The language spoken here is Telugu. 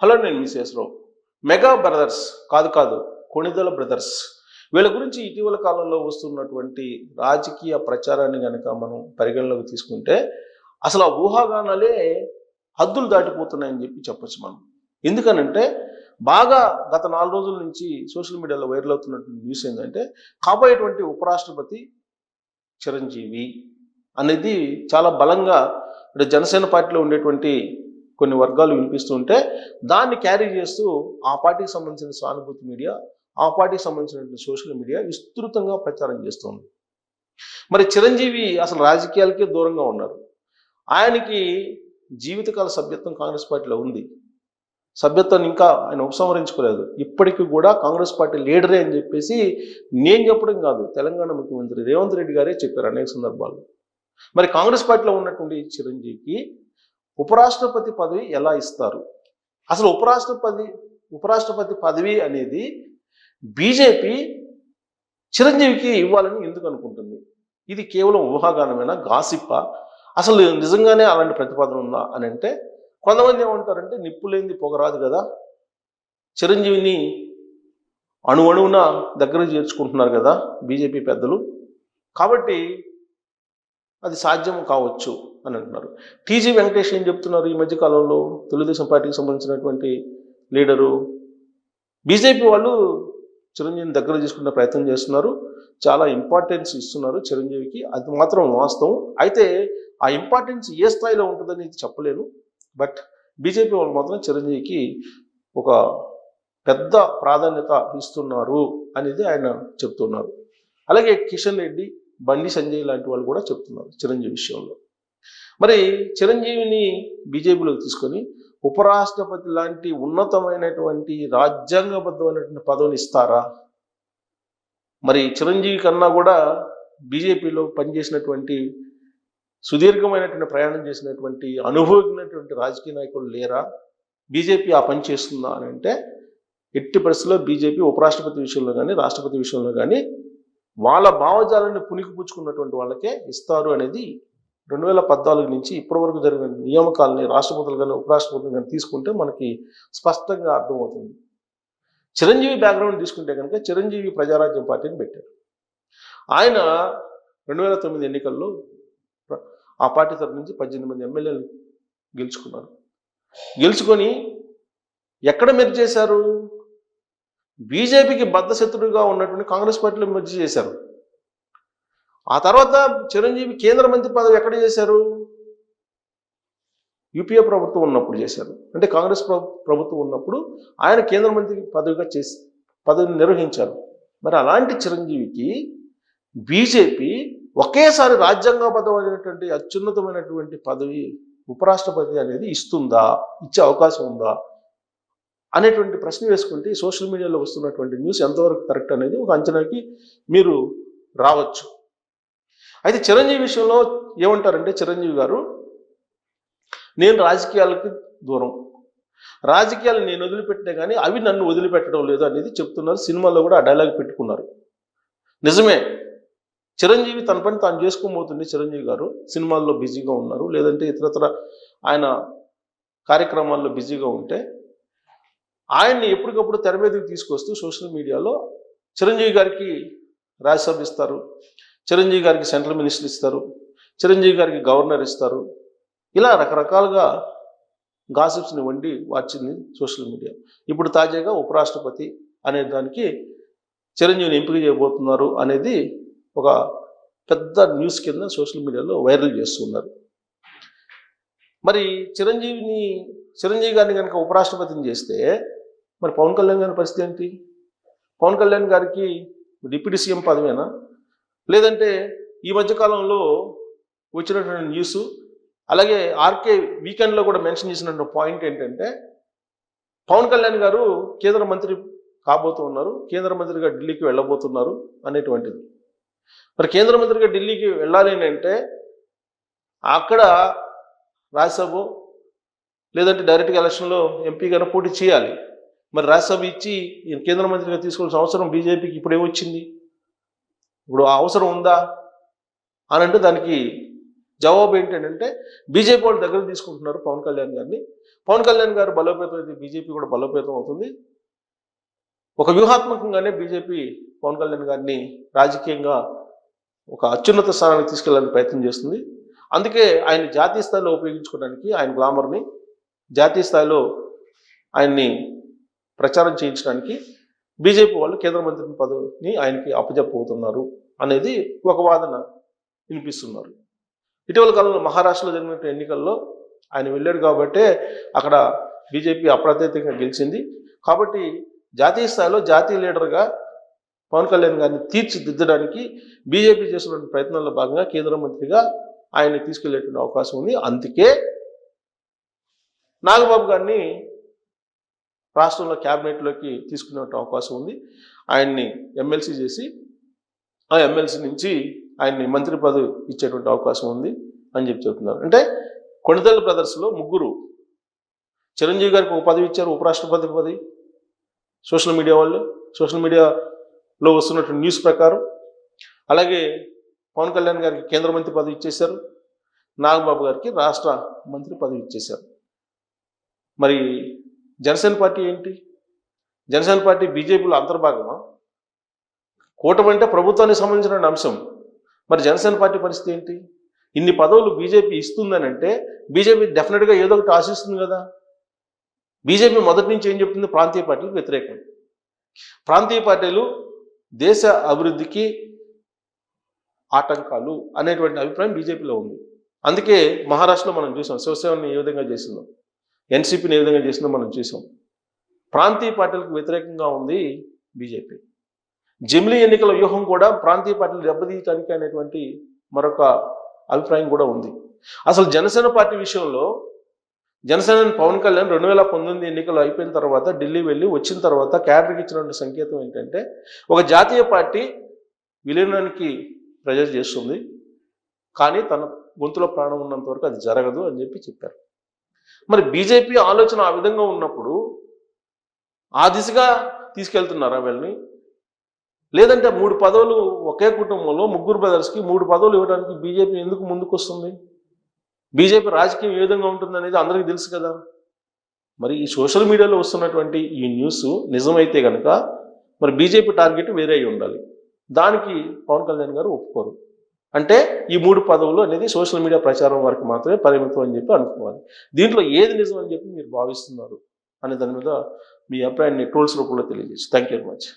హలో, నేను మిసేస్రావు. మెగా బ్రదర్స్ కాదు కొణిదెల బ్రదర్స్ వీళ్ళ గురించి ఇటీవల కాలంలో వస్తున్నటువంటి రాజకీయ ప్రచారాన్ని కనుక మనం పరిగణలోకి తీసుకుంటే అసలు ఆ ఊహాగానాలే హద్దులు దాటిపోతున్నాయని చెప్పొచ్చు మనం. ఎందుకనంటే బాగా గత 4 రోజుల నుంచి సోషల్ మీడియాలో వైరల్ అవుతున్నటువంటి న్యూస్ ఏంటంటే కాబోయేటువంటి ఉపరాష్ట్రపతి చిరంజీవి అనేది చాలా బలంగా జనసేన పార్టీలో ఉండేటువంటి కొన్ని వర్గాలు వినిపిస్తుంటే దాన్ని క్యారీ చేస్తూ ఆ పార్టీకి సంబంధించిన సానుభూతి మీడియా, ఆ పార్టీకి సంబంధించినటువంటి సోషల్ మీడియా విస్తృతంగా ప్రచారం చేస్తుంది. మరి చిరంజీవి అసలు రాజకీయాలకే దూరంగా ఉన్నారు. ఆయనకి జీవితకాల సభ్యత్వం కాంగ్రెస్ పార్టీలో ఉంది. సభ్యత్వాన్ని ఇంకా ఆయన ఉపసంహరించుకోలేదు. ఇప్పటికీ కూడా కాంగ్రెస్ పార్టీ లీడరే అని చెప్పేసి నేను చెప్పడం కాదు, తెలంగాణ ముఖ్యమంత్రి రేవంత్ రెడ్డి గారే చెప్పారు అనేక సందర్భాల్లో. మరి కాంగ్రెస్ పార్టీలో ఉన్నటువంటి చిరంజీవికి ఉపరాష్ట్రపతి పదవి ఎలా ఇస్తారు? అసలు ఉపరాష్ట్రపతి పదవి అనేది బీజేపీ చిరంజీవికి ఇవ్వాలని ఎందుకు అనుకుంటుంది? ఇది కేవలం ఊహాగానమైన గాసిప్పా? అసలు నిజంగానే అలాంటి ప్రతిపాదన ఉందా అని అంటే కొంతమంది ఏమంటారంటే నిప్పు లేనిది పొగరాదు కదా, చిరంజీవిని అణువున దగ్గర చేర్చుకుంటున్నారు కదా బీజేపీ పెద్దలు, కాబట్టి అది సాధ్యం కావచ్చు అని అంటున్నారు. టీజీ వెంకటేష్ ఏం చెప్తున్నారు ఈ మధ్యకాలంలో? తెలుగుదేశం పార్టీకి సంబంధించినటువంటి లీడరు, బీజేపీ వాళ్ళు చిరంజీవిని దగ్గర తీసుకునే ప్రయత్నం చేస్తున్నారు, చాలా ఇంపార్టెన్స్ ఇస్తున్నారు చిరంజీవికి, అది మాత్రం వాస్తవం. అయితే ఆ ఇంపార్టెన్స్ ఏ స్థాయిలో ఉంటుందని చెప్పలేను, బట్ బీజేపీ వాళ్ళు మాత్రం చిరంజీవికి ఒక పెద్ద ప్రాధాన్యత ఇస్తున్నారు అనేది ఆయన చెప్తున్నారు. అలాగే కిషన్ రెడ్డి, బండి సంజయ్ లాంటి వాళ్ళు కూడా చెప్తున్నారు చిరంజీవి విషయంలో. మరి చిరంజీవిని బీజేపీలోకి తీసుకొని ఉపరాష్ట్రపతి లాంటి ఉన్నతమైనటువంటి రాజ్యాంగబద్ధమైనటువంటి పదవిని ఇస్తారా? మరి చిరంజీవి కన్నా కూడా బీజేపీలో పనిచేసినటువంటి సుదీర్ఘమైనటువంటి ప్రయాణం చేసినటువంటి అనుభవమైనటువంటి రాజకీయ నాయకులు లేరా? బీజేపీ ఆ పని చేస్తుందా అని అంటే ఎట్టి పరిస్థితుల్లో బీజేపీ ఉపరాష్ట్రపతి విషయంలో కానీ రాష్ట్రపతి విషయంలో కానీ వాళ్ళ భావజాలాన్ని పుణికిపుచ్చుకున్నటువంటి వాళ్ళకే ఇస్తారు అనేది 2014 నుంచి ఇప్పటి వరకు జరిగిన నియామకాలని రాష్ట్రపతులు కానీ ఉపరాష్ట్రపతులు కానీ తీసుకుంటే మనకి స్పష్టంగా అర్థమవుతుంది. చిరంజీవి బ్యాక్గ్రౌండ్ తీసుకుంటే కనుక చిరంజీవి ప్రజారాజ్యం పార్టీని పెట్టారు. ఆయన 2009 ఎన్నికల్లో ఆ పార్టీ తరఫు నుంచి 18 మంది ఎమ్మెల్యేలు గెలుచుకున్నారు. గెలుచుకొని ఎక్కడ మెర్జ్ చేశారు? బీజేపీకి బద్ధశత్రుడుగా ఉన్నటువంటి కాంగ్రెస్ పార్టీలో మెర్జ్ చేశారు. ఆ తర్వాత చిరంజీవి కేంద్ర మంత్రి పదవి ఎక్కడ చేశారు? యూపీఏ ప్రభుత్వం ఉన్నప్పుడు చేశారు. అంటే కాంగ్రెస్ ప్రభుత్వం ఉన్నప్పుడు ఆయన కేంద్ర మంత్రి పదవిని నిర్వహించారు. మరి అలాంటి చిరంజీవికి బీజేపీ ఒకేసారి రాజ్యాంగబద్ధమైనటువంటి అత్యున్నతమైనటువంటి పదవి ఉపరాష్ట్రపతి అనేది ఇస్తుందా, ఇచ్చే అవకాశం ఉందా అనేటువంటి ప్రశ్న వేసుకుంటే సోషల్ మీడియాలో వస్తున్నటువంటి న్యూస్ ఎంతవరకు కరెక్ట్ అనేది ఒక అంచనాకి మీరు రావచ్చు. అయితే చిరంజీవి విషయంలో ఏమంటారంటే చిరంజీవి గారు, నేను రాజకీయాలకి దూరం, రాజకీయాలు నేను వదిలిపెట్టినా కానీ అవి నన్ను వదిలిపెట్టడం లేదు అనేది చెప్తున్నారు. సినిమాలో కూడా ఆ డైలాగ్ పెట్టుకున్నారు. నిజమే, చిరంజీవి తన పని తాను చేసుకోబోతుంది. చిరంజీవి గారు సినిమాల్లో బిజీగా ఉన్నారు, లేదంటే ఇతరత్ర ఆయన కార్యక్రమాల్లో బిజీగా ఉంటే ఆయన్ని ఎప్పటికప్పుడు తెర మీదకి తీసుకొస్తూ సోషల్ మీడియాలో చిరంజీవి గారికి రాజ్యసభ ఇస్తారు, చిరంజీవి గారికి సెంట్రల్ మినిస్టర్ ఇస్తారు, చిరంజీవి గారికి గవర్నర్ ఇస్తారు, ఇలా రకరకాలుగా గాసిప్స్ని వండి వచ్చింది సోషల్ మీడియా. ఇప్పుడు తాజాగా ఉపరాష్ట్రపతి అనే దానికి చిరంజీవిని ఎంపిక చేయబోతున్నారు అనేది ఒక పెద్ద న్యూస్ కింద సోషల్ మీడియాలో వైరల్ చేస్తున్నారు. మరి చిరంజీవి గారిని కనుక ఉపరాష్ట్రపతిని చేస్తే మరి పవన్ కళ్యాణ్ గారి పరిస్థితి ఏంటి? పవన్ కళ్యాణ్ గారికి డిప్యూటీ సీఎం పదవేనా? లేదంటే ఈ మధ్యకాలంలో వచ్చినటువంటి న్యూస్, అలాగే ఆర్కే వీకెండ్లో కూడా మెన్షన్ చేసినటువంటి పాయింట్ ఏంటంటే పవన్ కళ్యాణ్ గారు కేంద్ర మంత్రి కాబోతూ ఉన్నారు, కేంద్ర మంత్రిగా ఢిల్లీకి వెళ్ళబోతున్నారు అనేటువంటిది. మరి కేంద్ర మంత్రిగా ఢిల్లీకి వెళ్ళాలి అంటే అక్కడ రాజ్యసభ లేదంటే డైరెక్ట్గా ఎలక్షన్లో ఎంపీగానే పోటీ చేయాలి. మరి రాజ్యసభ ఇచ్చి కేంద్ర మంత్రిగా తీసుకోవాల్సిన అవసరం బీజేపీకి ఇప్పుడు ఏమొచ్చింది? ఇప్పుడు ఆ అవసరం ఉందా అని అంటే దానికి జవాబు ఏంటంటే బీజేపీ వాళ్ళు దగ్గర తీసుకుంటున్నారు పవన్ కళ్యాణ్ గారిని. పవన్ కళ్యాణ్ గారు బలోపేతం అయితే బీజేపీ కూడా బలోపేతం అవుతుంది. ఒక వ్యూహాత్మకంగానే బీజేపీ పవన్ కళ్యాణ్ గారిని రాజకీయంగా ఒక అత్యున్నత స్థానానికి తీసుకెళ్లాలని ప్రయత్నం చేస్తుంది. అందుకే ఆయన జాతీయ స్థాయిలో ఉపయోగించుకోవడానికి, ఆయన గ్లామర్ని జాతీయ స్థాయిలో ఆయన్ని ప్రచారం చేయించడానికి బీజేపీ వాళ్ళు కేంద్ర మంత్రి పదవిని ఆయనకి అప్పజెప్పబోతున్నారు అనేది ఒక వాదన వినిపిస్తున్నారు. ఇటీవల కాలంలో మహారాష్ట్రలో జరిగిన ఎన్నికల్లో ఆయన వెళ్ళాడు కాబట్టే అక్కడ బీజేపీ అప్రతిహతంగా గెలిచింది. కాబట్టి జాతీయ స్థాయిలో జాతీయ లీడర్గా పవన్ కళ్యాణ్ గారిని తీర్చిదిద్దడానికి బీజేపీ చేస్తున్న ప్రయత్నాల్లో భాగంగా కేంద్ర మంత్రిగా ఆయన్ని తీసుకెళ్లేటువంటి అవకాశం ఉంది. అందుకే నాగబాబు గారిని రాష్ట్రంలో క్యాబినెట్లోకి తీసుకునే అవకాశం ఉంది. ఆయన్ని ఎమ్మెల్సీ చేసి ఆ ఎమ్మెల్సీ నుంచి ఆయన్ని మంత్రి పదవి ఇచ్చేటువంటి అవకాశం ఉంది అని చెప్తున్నారు. అంటే కొణిదెల బ్రదర్స్లో ముగ్గురు, చిరంజీవి గారికి ఒక పదవి ఇచ్చారు, ఉపరాష్ట్రపతి పదవి, సోషల్ మీడియాలో వస్తున్నటువంటి న్యూస్ ప్రకారం. అలాగే పవన్ కళ్యాణ్ గారికి కేంద్ర మంత్రి పదవి ఇచ్చేశారు, నాగబాబు గారికి రాష్ట్ర మంత్రి పదవి ఇచ్చేశారు. మరి జనసేన పార్టీ ఏంటి? జనసేన పార్టీ బీజేపీలో అంతర్భాగమా? కూటమి అంటే ప్రభుత్వానికి సంబంధించిన అంశం. మరి జనసేన పార్టీ పరిస్థితి ఏంటి? ఇన్ని పదవులు బీజేపీ ఇస్తుందని అంటే బీజేపీ డెఫినెట్గా ఏదో ఒకటి ఆశిస్తుంది కదా. బీజేపీ మొదటి నుంచి ఏం చెప్తుంది? ప్రాంతీయ పార్టీలకు వ్యతిరేకం. ప్రాంతీయ పార్టీలు దేశ అభివృద్ధికి ఆటంకాలు అనేటువంటి అభిప్రాయం బీజేపీలో ఉంది. అందుకే మహారాష్ట్రలో మనం చూసాం శివసేనని ఏ విధంగా చేసిందో, ఎన్సీపీని ఏ విధంగా చేసిందో మనం చూసాం. ప్రాంతీయ పార్టీలకు వ్యతిరేకంగా ఉంది బీజేపీ. జమిలీ ఎన్నికల వ్యూహం కూడా ప్రాంతీయ పార్టీలు దెబ్బతీయటానికి అనేటువంటి మరొక అభిప్రాయం కూడా ఉంది. అసలు జనసేన పార్టీ విషయంలో జనసేన పవన్ కళ్యాణ్ 2019 ఎన్నికలు అయిపోయిన తర్వాత ఢిల్లీ వెళ్ళి వచ్చిన తర్వాత క్యాడర్కి ఇచ్చినటువంటి సంకేతం ఏంటంటే ఒక జాతీయ పార్టీ విలీనానికి ప్రెజర్ చేస్తుంది, కానీ తన గొంతులో ప్రాణం ఉన్నంత వరకు అది జరగదు అని చెప్పారు. మరి బీజేపీ ఆలోచన ఆ విధంగా ఉన్నప్పుడు ఆ దిశగా తీసుకెళ్తున్నారా వీళ్ళని? లేదంటే 3 పదవులు ఒకే కుటుంబంలో ముగ్గురు బ్రదర్స్కి 3 పదవులు ఇవ్వడానికి బీజేపీ ఎందుకు ముందుకు వస్తుంది? బీజేపీ రాజకీయం ఏ విధంగా ఉంటుందనేది అందరికీ తెలుసు కదా. మరి ఈ సోషల్ మీడియాలో వస్తున్నటువంటి ఈ న్యూస్ నిజమైతే కనుక మరి బీజేపీ టార్గెట్ వేరే అయి ఉండాలి. దానికి పవన్ కళ్యాణ్ గారు ఒప్పుకోరు. అంటే ఈ 3 పదవులు అనేది సోషల్ మీడియా ప్రచారం వరకు మాత్రమే పరిమితం అని చెప్పి అనుకోవాలి. దీంట్లో ఏది నిజం అని చెప్పి మీరు భావిస్తున్నారు అనే దాని మీద మీ అభిప్రాయాన్ని ట్రోల్స్ రూపంలో తెలియజేసి థ్యాంక్ యూ వెరీ మచ్.